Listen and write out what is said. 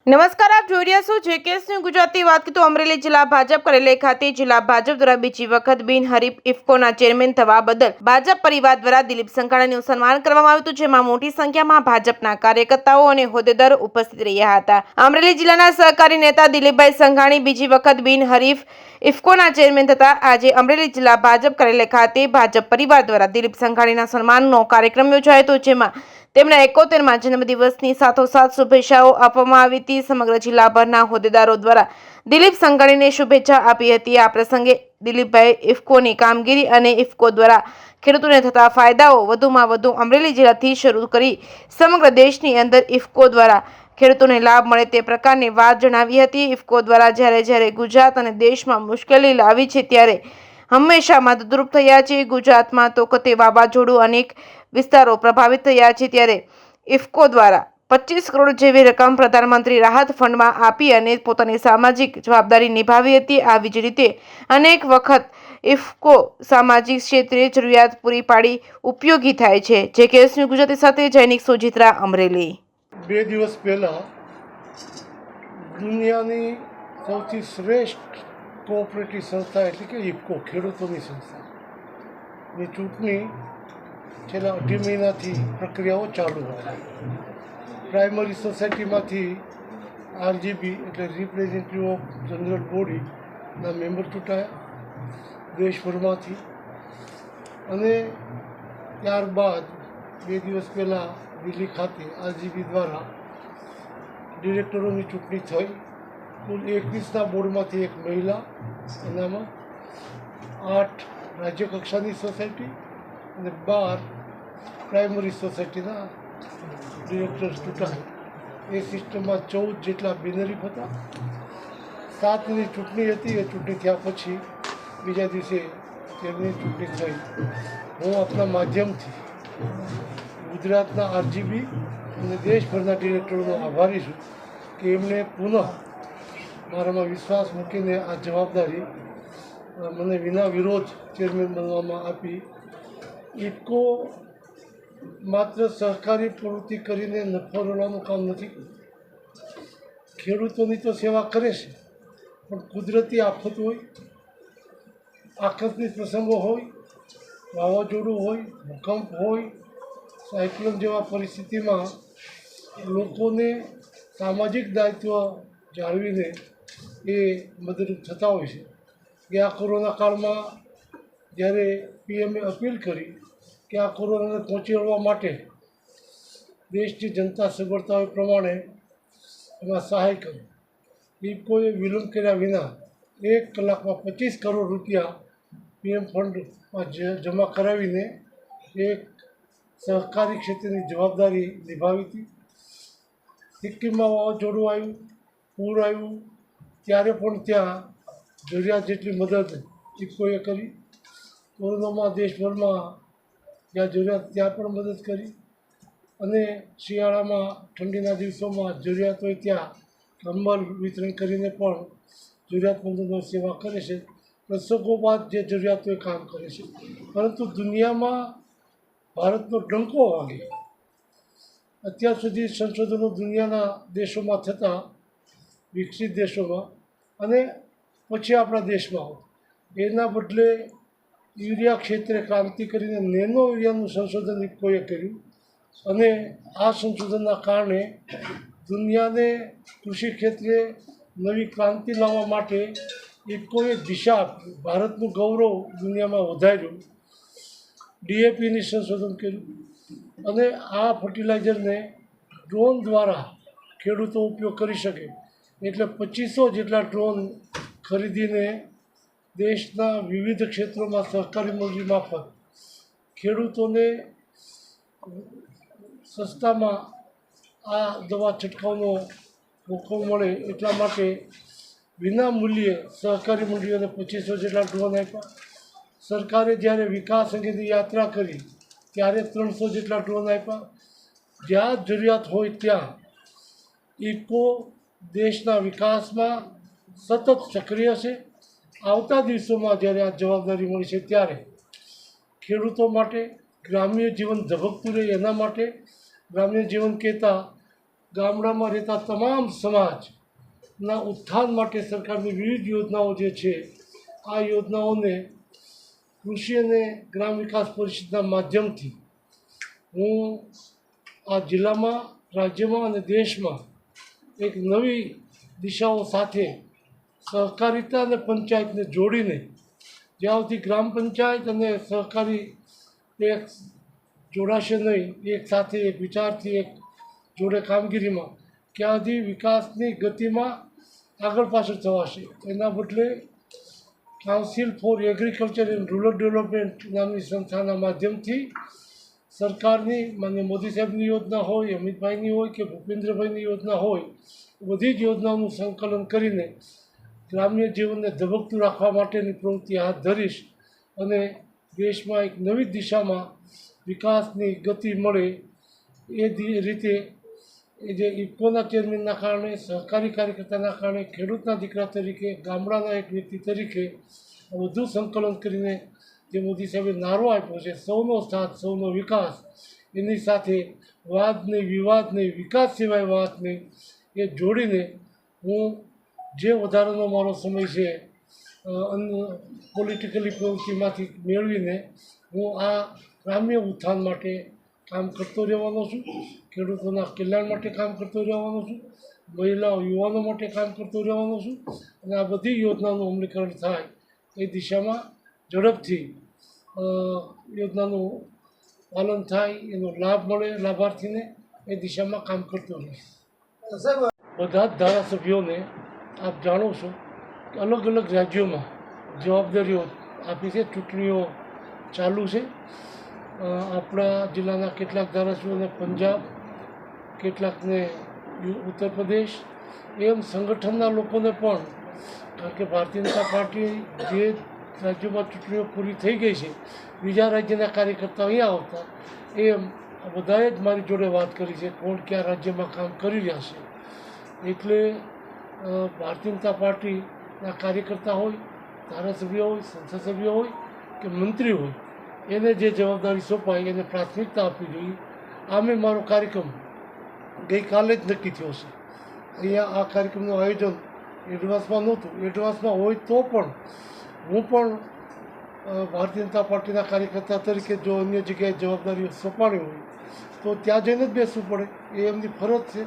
નમસ્કાર, આપ જોઈ રહ્યા છો જેકેએસની ગુજરાતી વાત કરીએ તો અમરેલી જિલ્લા ભાજપ કાર્યાલય ખાતે જિલ્લા ભાજપ દ્વારા બીજી વખત બિનહરીફ ઇફકોના ચેરમેન થવા બદલ ભાજપ પરિવાર દ્વારા દિલીપ સંઘાણીનું સન્માન કરવામાં આવ્યું હતું, જેમાં મોટી સંખ્યામાં ભાજપના કાર્યકર્તાઓ અને હોદ્દેદારો ઉપસ્થિત રહ્યા હતા। અમરેલી જિલ્લાના સહકારી નેતા દિલીપભાઈ સંઘાણી બીજી વખત બિનહરીફ ઇફકોના ચેરમેન થતા આજે અમરેલી જિલ્લા ભાજપ કાર્યાલય ખાતે ભાજપ પરિવાર દ્વારા દિલીપ સંઘાણીના સન્માનનો કાર્યક્રમ યોજાયો હતો, જેમાં તેમના 71મા જન્મદિવસની સાથોસાથ શુભેચ્છાઓ આપવામાં આવી હતી। સમગ્ર જિલ્લાભરના હોદ્દેદારો દ્વારા દિલીપ સંઘાણીને શુભેચ્છા આપી હતી। આ પ્રસંગે દિલીપભાઈ ઇફકોની કામગીરી અને ઇફકો દ્વારા ખેડૂતોને થતા ફાયદાઓ વધુમાં વધુ અમરેલી જિલ્લાથી શરૂ કરી સમગ્ર દેશની અંદર ઇફકો દ્વારા ખેડૂતોને લાભ મળે તે પ્રકારની વાત જણાવી હતી। ઇફકો દ્વારા જ્યારે ગુજરાત અને દેશમાં મુશ્કેલી લાવી છે ત્યારે હંમેશા મદદરૂપ થયા છે। ગુજરાતમાં તો કતે વાવાઝોડું અનેક વિસ્તારો પ્રભાવિત થયા છે ત્યારે ઇફકો દ્વારા 25 કરોડ જેવી રકમ પ્રધાનમંત્રી રાહત ફંડમાં આપી અને પોતાની સામાજિક જવાબદારી નિભાવી હતી। આવી જ રીતે અનેક વખત ઇફકો સામાજિક ક્ષેત્રે જરૂરિયાત પૂરી પાડી ઉપયોગી થાય છે। જેકેએસની ગુજરાતી સાથે જૈનિક સોજિત્રા, અમરેલી। 2 દિવસ પહેલાં દુનિયાની સૌથી શ્રેષ્ઠ કોઓપરેટિવ સંસ્થા એટલે કે ઇફકો ખેડૂતોની સંસ્થાની ચૂંટણી છેલ્લા 2.5 મહિનાથી પ્રક્રિયાઓ ચાલુ હતી। પ્રાઇમરી સોસાયટીમાંથી આરજીબી એટલે રિપ્રેઝેન્ટેટિવ ઓફ જનરલ બોડીના મેમ્બર ચૂંટાયા દેશભરમાંથી, અને ત્યારબાદ 2 દિવસ પહેલાં દિલ્હી ખાતે આરજીબી દ્વારા ડિરેક્ટરોની ચૂંટણી થઈ। કુલ 21ના બોર્ડમાંથી એક મહિલા, એનામાં 8 રાજ્ય કક્ષાની સોસાયટી અને 12 પ્રાઇમરી સોસાયટીના ડિરેક્ટર્સ ચૂંટાયા। એ સિસ્ટમમાં 14 જેટલા બિનહરીફ હતા। 7ની ચૂંટણી હતી। એ ચૂંટણી થયા પછી બીજા દિવસે 13ની ચૂંટણી થઈ। હું આપના માધ્યમથી ગુજરાતના આરજીબી અને દેશભરના ડિરેક્ટરોનો આભારી છું કે એમણે પુનઃ મારામાં વિશ્વાસ મૂકીને આ જવાબદારી મને વિના વિરોધ ચેરમેન બનવામાં આપી। ઇફકો માત્ર સહકારી પ્રવૃત્તિ કરીને નફો રોલવાનું કામ નથી કરતું। ખેડૂતોની તો સેવા કરે છે, પણ કુદરતી આફત હોય, આકસ્મિક પ્રસંગો હોય, વાવાઝોડું હોય, ભૂકંપ હોય, સાયક્લોન જેવા પરિસ્થિતિમાં લોકોને સામાજિક દાયિત્વ જાળવીને એ મદદરૂપ થતા હોય છે। ગયા કોરોના કાળમાં જ્યારે પીએમએ અપીલ કરી કે આ કોરોનાને પહોંચી વળવા માટે દેશની જનતા સગવડતા હોય પ્રમાણે એમાં સહાય કરી। ઇફકોએ વિલંબ કર્યા વિના 1 કલાકમાં 25 કરોડ રૂપિયા પીએમ ફંડમાં જમા કરાવીને એક સહકારી ક્ષેત્રની જવાબદારી નિભાવી હતી। સિક્કિમમાં વાવાઝોડું આવ્યું, પૂર આવ્યું, ત્યારે પણ ત્યાં જરૂરિયાત જેટલી મદદ ઇફકોએ કરી। કોરોનામાં દેશભરમાં જ્યાં જરૂરિયાત ત્યાં પણ મદદ કરી, અને શિયાળામાં ઠંડીના દિવસોમાં જરૂરિયાત હોય ત્યાં કંબળ વિતરણ કરીને પણ જરૂરિયાતમંદોની સેવા કરે છે। પ્રસંગો બાદ જે જરૂરિયાત હોય કામ કરે છે, પરંતુ દુનિયામાં ભારતનો ડંકો વાગે। અત્યાર સુધી સંશોધનો દુનિયાના દેશોમાં થતા, વિકસિત દેશોમાં, અને પછી આપણા દેશમાં એના બદલે યુરિયા ક્ષેત્રે ક્રાંતિ કરીને નેનો યુરિયાનું સંશોધન ઇફકોએ કર્યું, અને આ સંશોધનના કારણે દુનિયાને કૃષિ ક્ષેત્રે નવી ક્રાંતિ લાવવા માટે ઇફકોએ દિશા આપી, ભારતનું ગૌરવ દુનિયામાં વધાર્યું। ડીએપીની સંશોધન કર્યું, અને આ ફર્ટિલાઇઝરને ડ્રોન દ્વારા ખેડૂતો ઉપયોગ કરી શકે, એટલે 2500 જેટલા ડ્રોન ખરીદીને દેશના વિવિધ ક્ષેત્રોમાં સહકારી મંડળી મારફત ખેડૂતોને સસ્તામાં આ દવા છંટકાવનો મોકો મળે એટલા માટે વિના મૂલ્યે સહકારી મંડળીઓને 2500 જેટલા ડ્રોન આપ્યા। સરકારે જ્યારે વિકાસ અંગેની યાત્રા કરી ત્યારે 300 જેટલા ડ્રોન આપ્યા। જ્યાં જરૂરિયાત હોય ત્યાં ઇફકો દેશના વિકાસમાં સતત સક્રિય છે। આવતા દિવસોમાં જ્યારે આ જવાબદારી મળી છે ત્યારે ખેડૂતો માટે ગ્રામ્ય જીવન ધબકતું રહે એના માટે ગ્રામ્ય જીવન કહેતા ગામડામાં રહેતા તમામ સમાજના ઉત્થાન માટે સરકારની વિવિધ યોજનાઓ જે છે આ યોજનાઓને કૃષિ અને ગ્રામ વિકાસ પરિષદના માધ્યમથી હું આ જિલ્લામાં, રાજ્યમાં અને દેશમાં એક નવી દિશાઓ સાથે સહકારિતા અને પંચાયતને જોડીને જ્યાં સુધી ગ્રામ પંચાયત અને સહકારી એક જોડાશે નહીં, એક સાથે એક વિચારથી એક જોડે કામગીરીમાં, ત્યાં સુધી વિકાસની ગતિમાં આગળ પાછળ થવાશે. એના બદલે council four agriculture and rural development નામની સંસ્થાના માધ્યમથી સરકારની માન્ય મોદી સાહેબની યોજના હોય, અમિતભાઈની હોય કે ભૂપેન્દ્રભાઈની યોજના હોય, બધી જ યોજનાઓનું સંકલન કરીને ગ્રામ્ય જીવનને ધબકતું રાખવા માટેની પ્રવૃત્તિ હાથ ધરીશ અને દેશમાં એક નવી દિશામાં વિકાસની ગતિ મળે એ રીતે એ જે ઇફકોના ચેરમેનના કારણે, સહકારી કાર્યકર્તાના કારણે, ખેડૂતના દીકરા તરીકે, ગામડાના એક વ્યક્તિ તરીકે વધુ સંકલન કરીને જે મોદી સાહેબે નારો આપ્યો છે, સૌનો સાથ સૌનો વિકાસ, એની સાથે વાદ નહીં, વિવાદ નહીં, વિકાસ સિવાય વાત નહીં, એ જોડીને હું જે વધારાનો મારો સમય છે પોલિટિકલી પ્રવૃત્તિમાંથી મેળવીને હું આ ગ્રામ્ય ઉત્થાન માટે કામ કરતો રહેવાનો છું, ખેડૂતોના કલ્યાણ માટે કામ કરતો રહેવાનો છું, મહિલાઓ યુવાનો માટે કામ કરતો રહેવાનો છું અને આ બધી યોજનાનું અમલીકરણ થાય એ દિશામાં ઝડપથી યોજનાનું પાલન થાય, એનો લાભ મળે લાભાર્થીને, એ દિશામાં કામ કરતો રહીશ. બધા જ ધારાસભ્યોને આપ જાણો છો કે અલગ અલગ રાજ્યોમાં જવાબદારીઓ આપી છે, ચૂંટણીઓ ચાલુ છે. આપણા જિલ્લાના કેટલાક ધારાસભ્યોને પંજાબ, કેટલાકને ઉત્તર પ્રદેશ, એમ સંગઠનના લોકોને પણ, કારણ કે ભારતીય જનતા પાર્ટી જે રાજ્યોમાં ચૂંટણીઓ પૂરી થઈ ગઈ છે, બીજા રાજ્યના કાર્યકર્તા અહીંયા આવતા, એમ બધાએ જ મારી જોડે વાત કરી છે કોણ કયા રાજ્યમાં કામ કરી રહ્યા છે. એટલે ભારતીય જનતા પાર્ટીના કાર્યકર્તા હોય, ધારાસભ્ય હોય, સંસદ સભ્ય હોય કે મંત્રી હોય, એને જે જવાબદારી સોંપાય એને પ્રાથમિકતા આપવી જોઈએ. આમે મારો કાર્યક્રમ ગઈકાલે જ નક્કી થયો છે. અહીંયા આ કાર્યક્રમનું આયોજન એડવાન્સમાં નહોતું, એડવાન્સમાં હોય તો પણ હું પણ ભારતીય જનતા પાર્ટીના કાર્યકર્તા તરીકે જો અન્ય જગ્યાએ જવાબદારીઓ સોંપાણી હોય તો ત્યાં જઈને જ બેસવું પડે, એ એમની ફરજ છે.